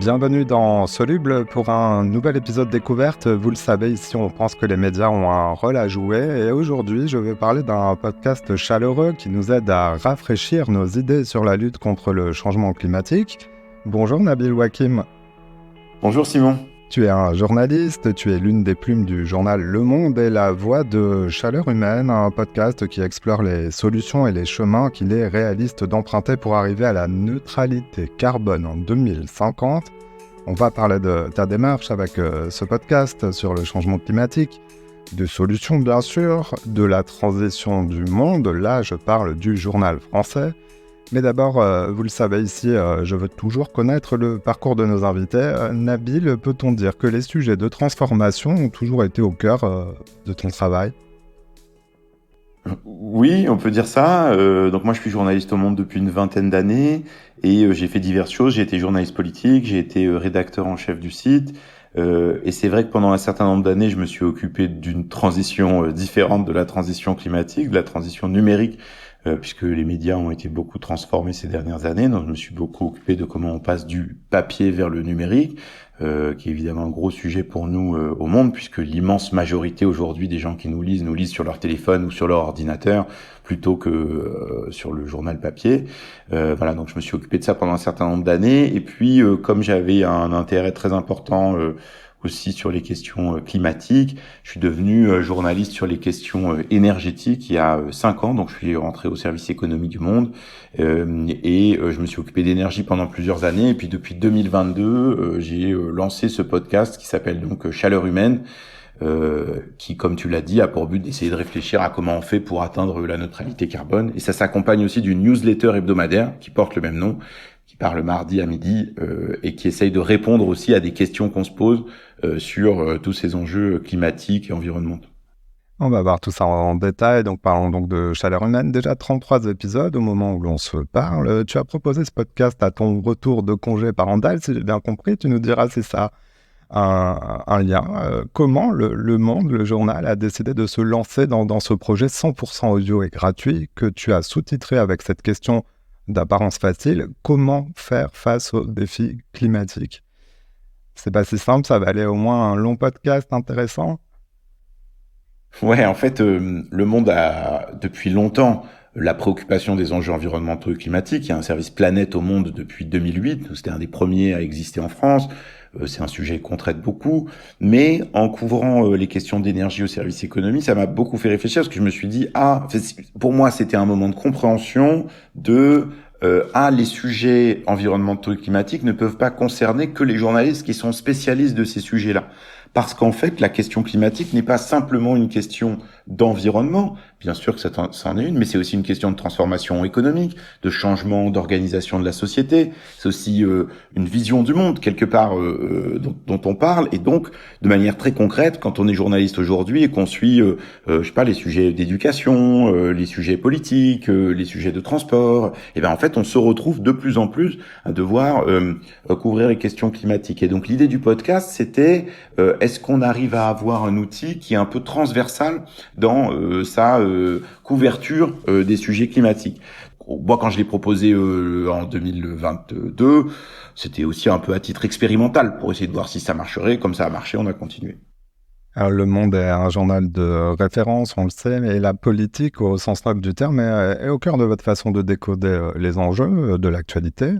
Bienvenue dans Soluble pour un nouvel épisode découverte. Vous le savez, ici on pense que les médias ont un rôle à jouer et aujourd'hui je vais parler d'un podcast chaleureux qui nous aide à rafraîchir nos idées sur la lutte contre le changement climatique. Bonjour Nabil Wakim. Bonjour Simon. Tu es un journaliste, tu es l'une des plumes du journal Le Monde et la voix de Chaleur Humaine, un podcast qui explore les solutions et les chemins qu'il est réaliste d'emprunter pour arriver à la neutralité carbone en 2050. On va parler de ta démarche avec ce podcast sur le changement climatique, de solutions bien sûr, de la transition du monde. Là, je parle du journal français. Mais d'abord, vous le savez ici, je veux toujours connaître le parcours de nos invités. Nabil, peut-on dire que les sujets de transformation ont toujours été au cœur de ton travail ? Oui, on peut dire ça. Donc moi, je suis journaliste au Monde depuis une vingtaine d'années et j'ai fait diverses choses. J'ai été journaliste politique, j'ai été rédacteur en chef du site. Et c'est vrai que pendant un certain nombre d'années, je me suis occupé d'une transition différente de la transition climatique, de la transition numérique, puisque les médias ont été beaucoup transformés ces dernières années. Donc je me suis beaucoup occupé de comment on passe du papier vers le numérique, qui est évidemment un gros sujet pour nous au Monde, puisque l'immense majorité aujourd'hui des gens qui nous lisent sur leur téléphone ou sur leur ordinateur, plutôt que sur le journal papier. Voilà, donc je me suis occupé de ça pendant un certain nombre d'années. Et puis, comme j'avais un intérêt très important aussi sur les questions climatiques, je suis devenu journaliste sur les questions énergétiques il y a 5 ans. Donc, je suis rentré au service économie du Monde et je me suis occupé d'énergie pendant plusieurs années. Et puis, depuis 2022, j'ai lancé ce podcast qui s'appelle donc Chaleur Humaine, qui, comme tu l'as dit, a pour but d'essayer de réfléchir à comment on fait pour atteindre la neutralité carbone. Et ça s'accompagne aussi d'une newsletter hebdomadaire qui porte le même nom, qui part le mardi à midi et qui essaye de répondre aussi à des questions qu'on se pose sur tous ces enjeux climatiques et environnementaux. On va voir tout ça en détail, donc parlons donc de Chaleur Humaine. Déjà 33 épisodes au moment où l'on se parle. Tu as proposé ce podcast à ton retour de congé parental, si j'ai bien compris. Tu nous diras si ça un lien. Comment le Monde, le journal, a décidé de se lancer dans ce projet 100% audio et gratuit que tu as sous-titré avec cette question d'apparence facile. Comment faire face aux défis climatiques ? C'est pas si simple, ça va aller au moins un long podcast intéressant. Ouais, en fait, le Monde a depuis longtemps la préoccupation des enjeux environnementaux et climatiques. Il y a un service Planète au Monde depuis 2008. C'était un des premiers à exister en France. C'est un sujet qu'on traite beaucoup. Mais en couvrant les questions d'énergie au service économie, ça m'a beaucoup fait réfléchir parce que je me suis dit, pour moi, c'était un moment de compréhension de les sujets environnementaux et climatiques ne peuvent pas concerner que les journalistes qui sont spécialistes de ces sujets-là. Parce qu'en fait, la question climatique n'est pas simplement une question d'environnement. Bien sûr que ça en est une, mais c'est aussi une question de transformation économique, de changement d'organisation de la société. C'est aussi une vision du monde, quelque part, dont on parle. Et donc, de manière très concrète, quand on est journaliste aujourd'hui et qu'on suit, les sujets d'éducation, les sujets politiques, les sujets de transport, et ben en fait, on se retrouve de plus en plus à devoir couvrir les questions climatiques. Et donc, l'idée du podcast, c'était est-ce qu'on arrive à avoir un outil qui est un peu transversal dans sa couverture des sujets climatiques. Moi, quand je l'ai proposé en 2022, c'était aussi un peu à titre expérimental pour essayer de voir si ça marcherait. Comme ça a marché, on a continué. Alors, Le Monde est un journal de référence, on le sait, mais la politique, au sens noble du terme, est au cœur de votre façon de décoder les enjeux de l'actualité.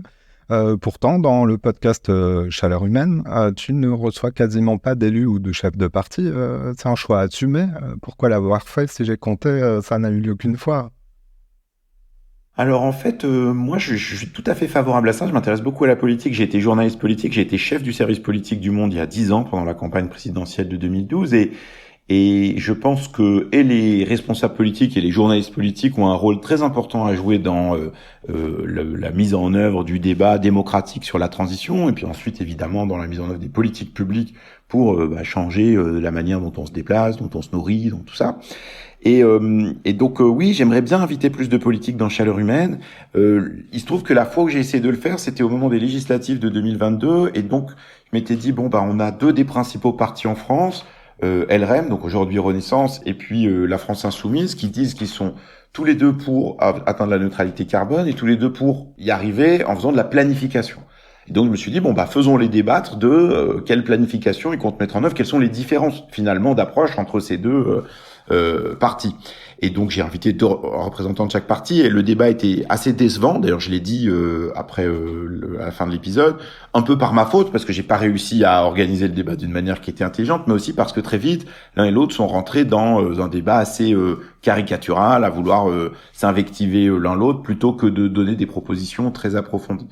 Pourtant, dans le podcast Chaleur Humaine, tu ne reçois quasiment pas d'élus ou de chefs de parti. C'est un choix assumé. Pourquoi l'avoir fait ? Si j'ai compté, ça n'a eu lieu qu'une fois. Alors en fait, moi je suis tout à fait favorable à ça. Je m'intéresse beaucoup à la politique. J'ai été journaliste politique, j'ai été chef du service politique du Monde il y a 10 ans pendant la campagne présidentielle de 2012 et je pense que les responsables politiques et les journalistes politiques ont un rôle très important à jouer dans la mise en œuvre du débat démocratique sur la transition et puis ensuite évidemment dans la mise en œuvre des politiques publiques pour changer la manière dont on se déplace, dont on se nourrit, dans tout ça. Et donc oui, j'aimerais bien inviter plus de politiques dans Chaleur Humaine. Il se trouve que la fois où j'ai essayé de le faire, c'était au moment des législatives de 2022 et donc je m'étais dit on a deux des principaux partis en France, LREM, donc aujourd'hui Renaissance, et puis la France Insoumise, qui disent qu'ils sont tous les deux pour atteindre la neutralité carbone et tous les deux pour y arriver en faisant de la planification. Et donc je me suis dit faisons-les débattre de quelle planification ils comptent mettre en œuvre, quelles sont les différences finalement d'approche entre ces deux parties. Et donc j'ai invité 2 représentants de chaque parti et le débat était assez décevant. D'ailleurs je l'ai dit après à la fin de l'épisode, un peu par ma faute parce que j'ai pas réussi à organiser le débat d'une manière qui était intelligente, mais aussi parce que très vite l'un et l'autre sont rentrés dans un débat assez caricatural, à vouloir s'invectiver l'un l'autre plutôt que de donner des propositions très approfondies.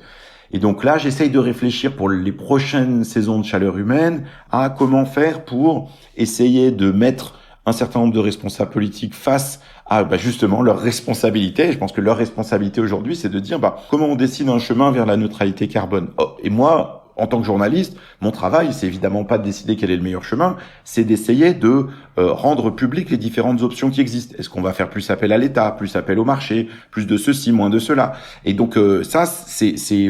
Et donc là, j'essaye de réfléchir pour les prochaines saisons de Chaleur Humaine à comment faire pour essayer de mettre un certain nombre de responsables politiques face à justement leurs responsabilités. Et je pense que leur responsabilité aujourd'hui, c'est de dire comment on dessine un chemin vers la neutralité carbone. Et moi, en tant que journaliste, mon travail, c'est évidemment pas de décider quel est le meilleur chemin, c'est d'essayer de rendre public les différentes options qui existent. Est-ce qu'on va faire plus appel à l'État, plus appel au marché, plus de ceci, moins de cela? Et donc ça, c'est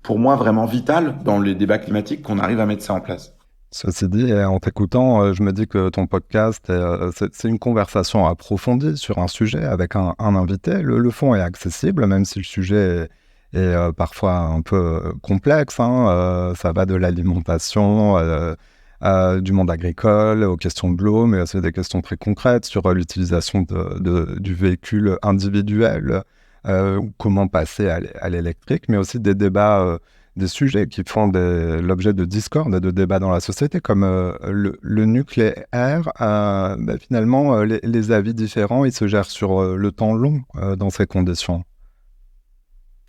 pour moi vraiment vital dans les débats climatiques qu'on arrive à mettre ça en place. Ceci dit, en t'écoutant, je me dis que ton podcast, c'est une conversation approfondie sur un sujet avec un invité. Le fond est accessible, même si le sujet est parfois un peu complexe. Ça va de l'alimentation, du monde agricole, aux questions de l'eau, mais aussi des questions très concrètes sur l'utilisation du véhicule individuel, ou comment passer à l'électrique, mais aussi des débats des sujets qui font l'objet de discorde et de débats dans la société, comme le nucléaire. Finalement, les avis différents, ils se gèrent sur le temps long dans ces conditions.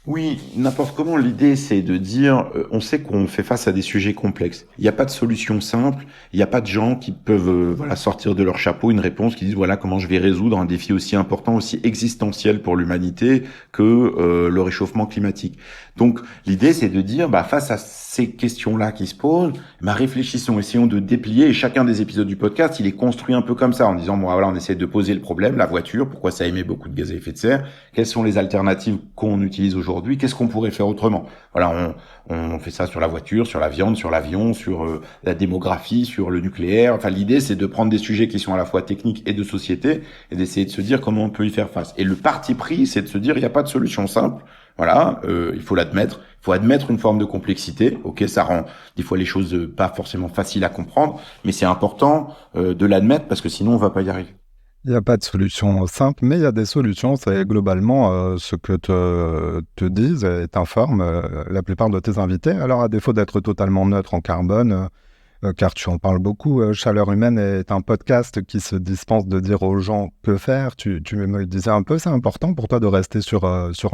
Oui, n'importe comment, l'idée c'est de dire, on sait qu'on fait face à des sujets complexes. Il n'y a pas de solution simple, il n'y a pas de gens qui peuvent sortir de leur chapeau une réponse qui disent voilà comment je vais résoudre un défi aussi important, aussi existentiel pour l'humanité que le réchauffement climatique. Donc l'idée c'est de dire face à ces questions-là qui se posent, réfléchissons, essayons de déplier, et chacun des épisodes du podcast, il est construit un peu comme ça, en disant on essaie de poser le problème, la voiture, pourquoi ça émet beaucoup de gaz à effet de serre, quelles sont les alternatives qu'on utilise aujourd'hui, qu'est-ce qu'on pourrait faire autrement. On fait ça sur la voiture, sur la viande, sur l'avion, sur la démographie, sur le nucléaire. Enfin, l'idée, c'est de prendre des sujets qui sont à la fois techniques et de société, et d'essayer de se dire comment on peut y faire face. Et le parti pris, c'est de se dire, il n'y a pas de solution simple. Il faut l'admettre. Il faut admettre une forme de complexité. Ok, ça rend des fois les choses pas forcément faciles à comprendre, mais c'est important de l'admettre parce que sinon on va pas y arriver. Il n'y a pas de solution simple, mais il y a des solutions. C'est globalement ce que te disent et t'informent la plupart de tes invités. Alors, à défaut d'être totalement neutre en carbone, car tu en parles beaucoup, Chaleur Humaine est un podcast qui se dispense de dire aux gens que faire. Tu me le disais un peu, c'est important pour toi de rester sur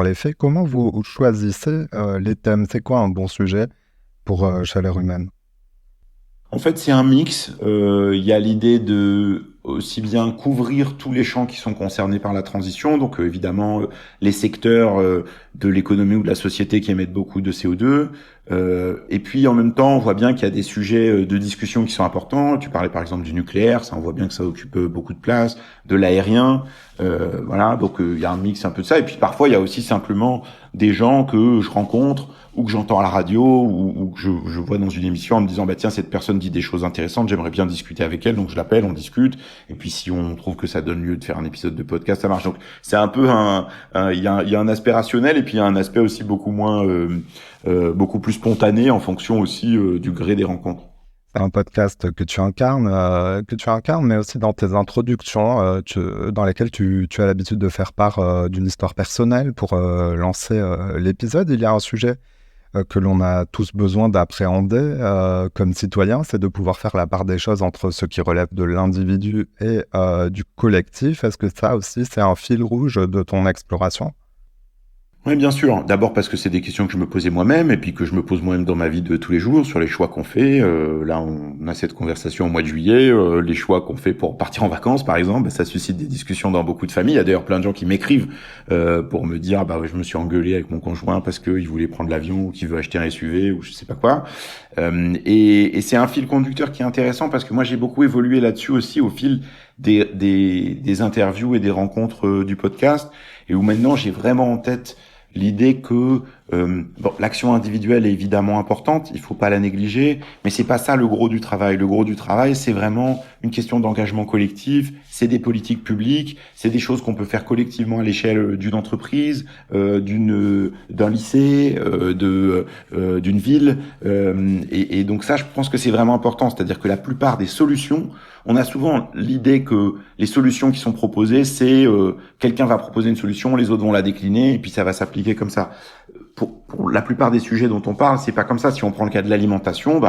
les faits. Comment vous choisissez les thèmes? C'est quoi un bon sujet pour Chaleur Humaine? En fait, c'est un mix. Il y a l'idée de aussi bien couvrir tous les champs qui sont concernés par la transition, donc évidemment les secteurs de l'économie ou de la société qui émettent beaucoup de CO2. Et puis en même temps, on voit bien qu'il y a des sujets de discussion qui sont importants. Tu parlais par exemple du nucléaire, ça on voit bien que ça occupe beaucoup de place, de l'aérien. Donc il y a un mix un peu de ça. Et puis parfois il y a aussi simplement des gens que je rencontre ou que j'entends à la radio ou que je vois dans une émission en me disant tiens, cette personne dit des choses intéressantes, j'aimerais bien discuter avec elle, donc je l'appelle, on discute, et puis si on trouve que ça donne lieu de faire un épisode de podcast, ça marche. Donc c'est un peu il y a un aspect rationnel et puis il y a un aspect aussi beaucoup plus spontané en fonction aussi du gré des rencontres. C'est un podcast que tu incarnes, mais aussi dans tes introductions, dans lesquelles tu as l'habitude de faire part d'une histoire personnelle pour lancer l'épisode. Il y a un sujet que l'on a tous besoin d'appréhender comme citoyen, c'est de pouvoir faire la part des choses entre ce qui relève de l'individu et du collectif. Est-ce que ça aussi, c'est un fil rouge de ton exploration ? Oui, bien sûr. D'abord parce que c'est des questions que je me posais moi-même et puis que je me pose moi-même dans ma vie de tous les jours sur les choix qu'on fait. Là, on a cette conversation au mois de juillet. Les choix qu'on fait pour partir en vacances, par exemple, ça suscite des discussions dans beaucoup de familles. Il y a d'ailleurs plein de gens qui m'écrivent pour me dire je me suis engueulé avec mon conjoint parce qu'il voulait prendre l'avion ou qu'il veut acheter un SUV ou je sais pas quoi. Et c'est un fil conducteur qui est intéressant parce que moi, j'ai beaucoup évolué là-dessus aussi au fil des interviews et des rencontres du podcast et où maintenant j'ai vraiment en tête l'idée que Bon, l'action individuelle est évidemment importante, il faut pas la négliger, mais c'est pas ça le gros du travail. Le gros du travail, c'est vraiment une question d'engagement collectif, c'est des politiques publiques, c'est des choses qu'on peut faire collectivement à l'échelle d'une entreprise, d'un lycée, d'une ville, et donc ça, je pense que c'est vraiment important. C'est-à-dire que la plupart des solutions, on a souvent l'idée que les solutions qui sont proposées, c'est quelqu'un va proposer une solution, les autres vont la décliner, et puis ça va s'appliquer comme ça. Pour la plupart des sujets dont on parle, c'est pas comme ça. Si on prend le cas de l'alimentation,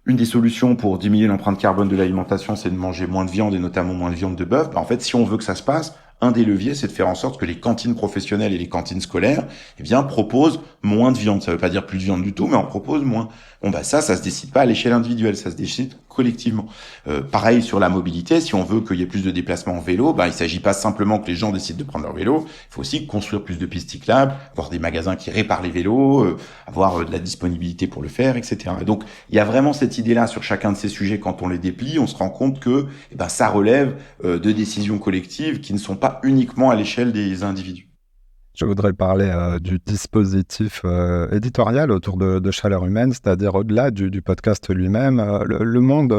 une des solutions pour diminuer l'empreinte carbone de l'alimentation, c'est de manger moins de viande et notamment moins de viande de bœuf. En fait, si on veut que ça se passe, un des leviers, c'est de faire en sorte que les cantines professionnelles et les cantines scolaires, proposent moins de viande. Ça veut pas dire plus de viande du tout, mais on propose moins. Ça se décide pas à l'échelle individuelle, ça se décide collectivement. Pareil sur la mobilité, si on veut qu'il y ait plus de déplacements en vélo, il s'agit pas simplement que les gens décident de prendre leur vélo, il faut aussi construire plus de pistes cyclables, avoir des magasins qui réparent les vélos, avoir de la disponibilité pour le faire, etc. Et donc, il y a vraiment cette idée-là sur chacun de ces sujets. Quand on les déplie, on se rend compte que ça relève de décisions collectives qui ne sont pas uniquement à l'échelle des individus. Je voudrais parler du dispositif éditorial autour de Chaleur Humaine, c'est-à-dire au-delà du podcast lui-même. Le Monde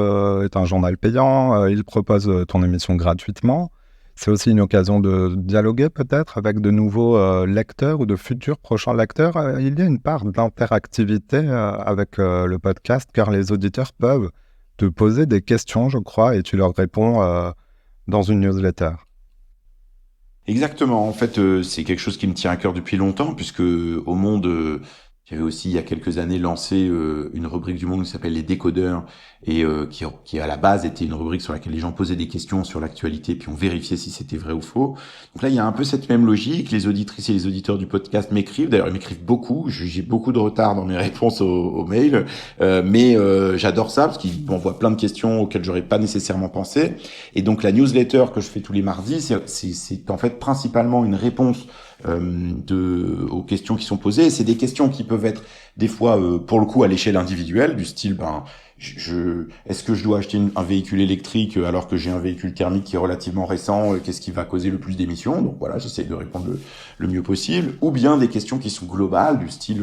est un journal payant, il propose ton émission gratuitement. C'est aussi une occasion de dialoguer peut-être avec de nouveaux lecteurs ou de futurs prochains lecteurs. Il y a une part d'interactivité avec le podcast, car les auditeurs peuvent te poser des questions, je crois, et tu leur réponds dans une newsletter. Exactement. En fait, c'est quelque chose qui me tient à cœur depuis longtemps, puisque au Monde, j'avais aussi il y a quelques années lancé une rubrique du Monde qui s'appelle les décodeurs et qui à la base était une rubrique sur laquelle les gens posaient des questions sur l'actualité puis on vérifiait si c'était vrai ou faux. Donc là, il y a un peu cette même logique. Les auditrices et les auditeurs du podcast m'écrivent. D'ailleurs, ils m'écrivent beaucoup. J'ai beaucoup de retard dans mes réponses aux mails, mais j'adore ça parce qu'ils m'envoient plein de questions auxquelles j'aurais pas nécessairement pensé. Et donc la newsletter que je fais tous les mardis, c'est en fait principalement une réponse aux questions qui sont posées. C'est des questions qui peuvent être des fois pour le coup à l'échelle individuelle, du style est-ce que je dois acheter un véhicule électrique alors que j'ai un véhicule thermique qui est relativement récent, qu'est-ce qui va causer le plus d'émissions? Donc voilà, j'essaie de répondre le mieux possible. Ou bien des questions qui sont globales, du style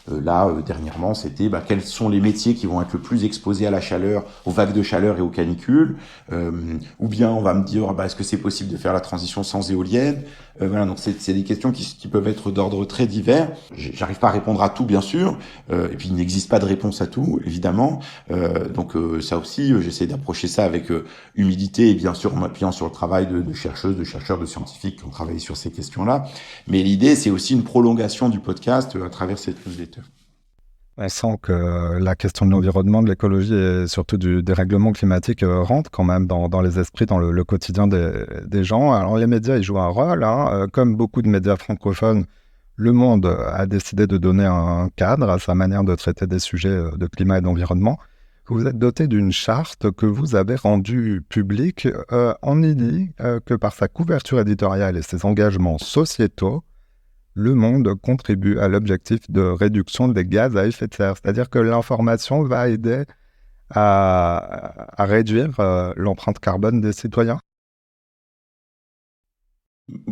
dernièrement c'était quels sont les métiers qui vont être le plus exposés à la chaleur, aux vagues de chaleur et aux canicules, ou bien on va me dire est-ce que c'est possible de faire la transition sans éolienne? Voilà, donc c'est des questions qui peuvent être d'ordre très divers. J'arrive pas à répondre à tout, bien sûr, et puis il n'existe pas de réponse à tout, évidemment. Donc ça aussi, j'essaie d'approcher ça avec humilité et bien sûr en m'appuyant sur le travail de chercheuses, de chercheurs, de scientifiques qui ont travaillé sur ces questions-là. Mais l'idée, c'est aussi une prolongation du podcast à travers cette newsletter. On sent que la question de l'environnement, de l'écologie et surtout du dérèglement climatique rentre quand même dans les esprits, dans le quotidien des gens. Alors les médias, ils jouent un rôle. Comme beaucoup de médias francophones, Le Monde a décidé de donner un cadre à sa manière de traiter des sujets de climat et d'environnement. Vous êtes doté d'une charte que vous avez rendue publique. On y dit que par sa couverture éditoriale et ses engagements sociétaux, Le Monde contribue à l'objectif de réduction des gaz à effet de serre. C'est-à-dire que l'information va aider à réduire l'empreinte carbone des citoyens.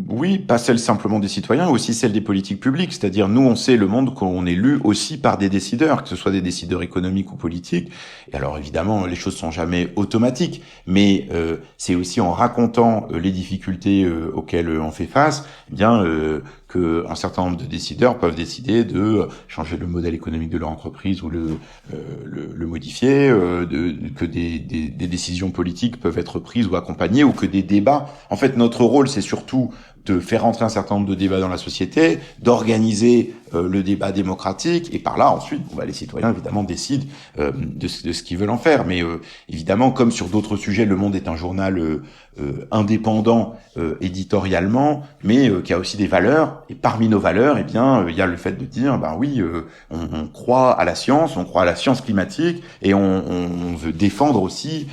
Oui, pas celle simplement des citoyens, aussi celle des politiques publiques. C'est-à-dire, nous, on sait Le Monde qu'on est lu aussi par des décideurs, que ce soit des décideurs économiques ou politiques. Et alors, évidemment, les choses sont jamais automatiques, mais c'est aussi en racontant les difficultés auxquelles on fait face, qu'un certain nombre de décideurs peuvent décider de changer le modèle économique de leur entreprise ou le modifier, que des décisions politiques peuvent être prises ou accompagnées, ou que des débats. En fait, notre rôle, c'est surtout de faire entrer un certain nombre de débats dans la société, d'organiser le débat démocratique, et par là, ensuite, les citoyens, évidemment, décident de ce qu'ils veulent en faire. Mais évidemment, comme sur d'autres sujets, Le Monde est un journal indépendant éditorialement, mais qui a aussi des valeurs. Et parmi nos valeurs, il y a le fait de dire, on croit à la science, on croit à la science climatique, et on veut défendre aussi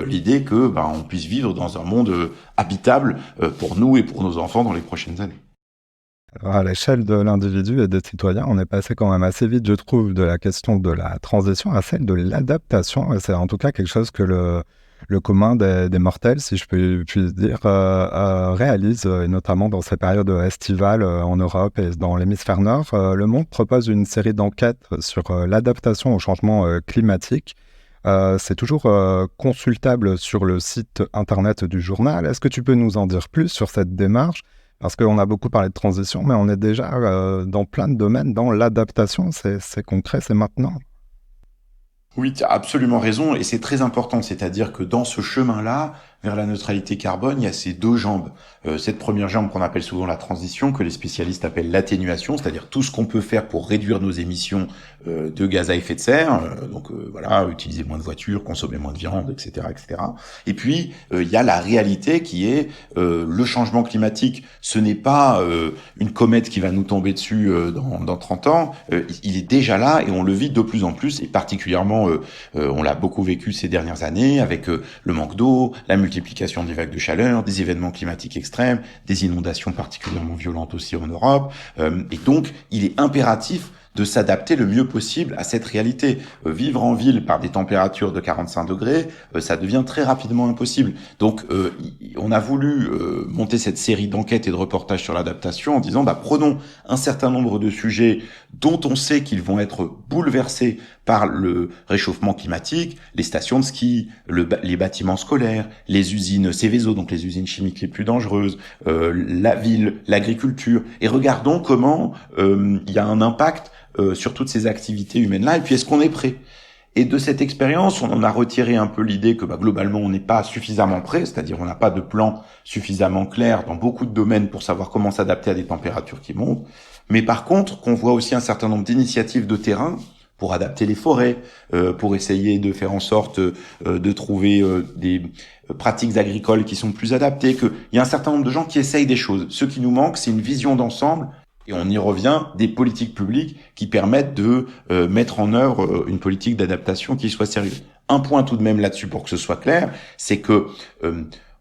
l'idée que on puisse vivre dans un monde habitable pour nous et pour nos enfants dans les prochaines années. Alors, à l'échelle de l'individu et des citoyens, on est passé quand même assez vite, je trouve, de la question de la transition à celle de l'adaptation. Et c'est en tout cas quelque chose que le commun des mortels, si je puis dire, réalise, et notamment dans ces périodes estivales en Europe et dans l'hémisphère nord. Le Monde propose une série d'enquêtes sur l'adaptation au changement climatique. C'est toujours consultable sur le site internet du journal. Est-ce que tu peux nous en dire plus sur cette démarche? Parce qu'on a beaucoup parlé de transition, mais on est déjà dans plein de domaines, dans l'adaptation. C'est concret, c'est maintenant. Oui, tu as absolument raison, et c'est très important. C'est-à-dire que dans ce chemin-là, vers la neutralité carbone, il y a ces deux jambes. Cette première jambe qu'on appelle souvent la transition, que les spécialistes appellent l'atténuation, c'est-à-dire tout ce qu'on peut faire pour réduire nos émissions de gaz à effet de serre. Voilà, utiliser moins de voitures, consommer moins de viande, etc., etc. Et puis, il y a la réalité qui est le changement climatique. Ce n'est pas une comète qui va nous tomber dessus dans 30 ans. Il est déjà là et on le vit de plus en plus, et particulièrement, on l'a beaucoup vécu ces dernières années avec le manque d'eau, la multiplication des vagues de chaleur, des événements climatiques extrêmes, des inondations particulièrement violentes aussi en Europe. Et donc, il est impératif de s'adapter le mieux possible à cette réalité. Vivre en ville par des températures de 45 degrés, ça devient très rapidement impossible. Donc, on a voulu monter cette série d'enquêtes et de reportages sur l'adaptation en disant, prenons un certain nombre de sujets dont on sait qu'ils vont être bouleversés par le réchauffement climatique, les stations de ski, les bâtiments scolaires, les usines Céveso, donc les usines chimiques les plus dangereuses, la ville, l'agriculture, et regardons comment il y a un impact sur toutes ces activités humaines-là, et puis est-ce qu'on est prêt? Et de cette expérience, on en a retiré un peu l'idée que globalement, on n'est pas suffisamment prêt, c'est-à-dire on n'a pas de plan suffisamment clair dans beaucoup de domaines pour savoir comment s'adapter à des températures qui montent, mais par contre, qu'on voit aussi un certain nombre d'initiatives de terrain pour adapter les forêts, pour essayer de faire en sorte de trouver des pratiques agricoles qui sont plus adaptées, qu'il y a un certain nombre de gens qui essayent des choses. Ce qui nous manque, c'est une vision d'ensemble. Et on y revient, des politiques publiques qui permettent de mettre en œuvre une politique d'adaptation qui soit sérieuse. Un point tout de même là-dessus pour que ce soit clair, c'est que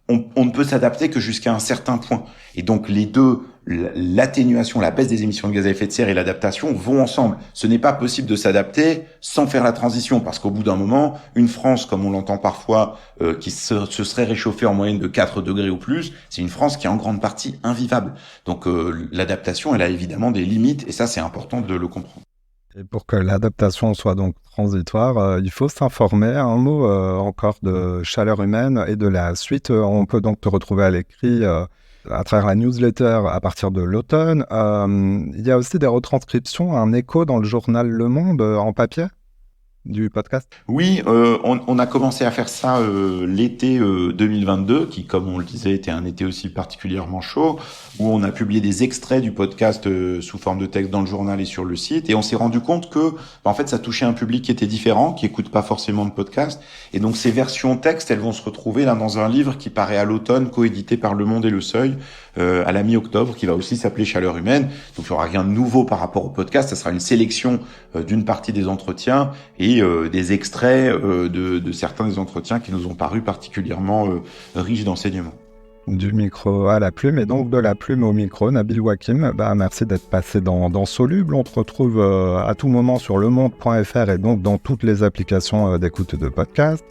on ne peut s'adapter que jusqu'à un certain point. Et donc les deux, l'atténuation, la baisse des émissions de gaz à effet de serre et l'adaptation vont ensemble. Ce n'est pas possible de s'adapter sans faire la transition, parce qu'au bout d'un moment, une France, comme on l'entend parfois, qui se serait réchauffée en moyenne de 4 degrés ou plus, c'est une France qui est en grande partie invivable. Donc l'adaptation, elle a évidemment des limites, et ça c'est important de le comprendre. Et pour que l'adaptation soit donc transitoire, il faut s'informer. Un mot encore de Chaleur Humaine et de la suite. On peut donc te retrouver à l'écrit à travers la newsletter à partir de l'automne. Il y a aussi des retranscriptions, un écho dans le journal Le Monde en papier du podcast. Oui, on a commencé à faire ça l'été 2022, qui, comme on le disait, était un été aussi particulièrement chaud, où on a publié des extraits du podcast sous forme de texte dans le journal et sur le site, et on s'est rendu compte que, en fait, ça touchait un public qui était différent, qui écoute pas forcément de podcast, et donc ces versions texte, elles vont se retrouver là dans un livre qui paraît à l'automne, coédité par Le Monde et Le Seuil, à la mi-octobre, qui va aussi s'appeler Chaleur Humaine. Donc il y aura rien de nouveau par rapport au podcast, ça sera une sélection d'une partie des entretiens et des extraits de certains des entretiens qui nous ont paru particulièrement riches d'enseignements. Du micro à la plume et donc de la plume au micro, Nabil Wakim, merci d'être passé dans Soluble. On te retrouve à tout moment sur lemonde.fr et donc dans toutes les applications d'écoute de podcast.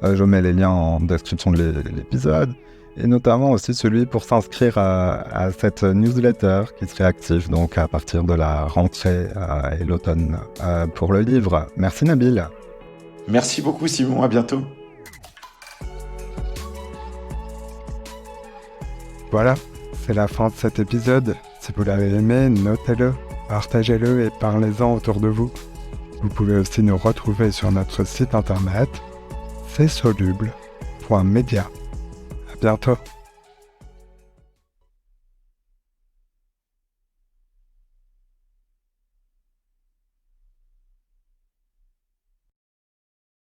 Je mets les liens en description de l'épisode et notamment aussi celui pour s'inscrire à cette newsletter qui serait active donc à partir de la rentrée et l'automne pour le livre. Merci Nabil. Merci beaucoup Simon, à bientôt. Voilà, c'est la fin de cet épisode. Si vous l'avez aimé, notez-le, partagez-le et parlez-en autour de vous. Vous pouvez aussi nous retrouver sur notre site internet csoluble.media. À bientôt.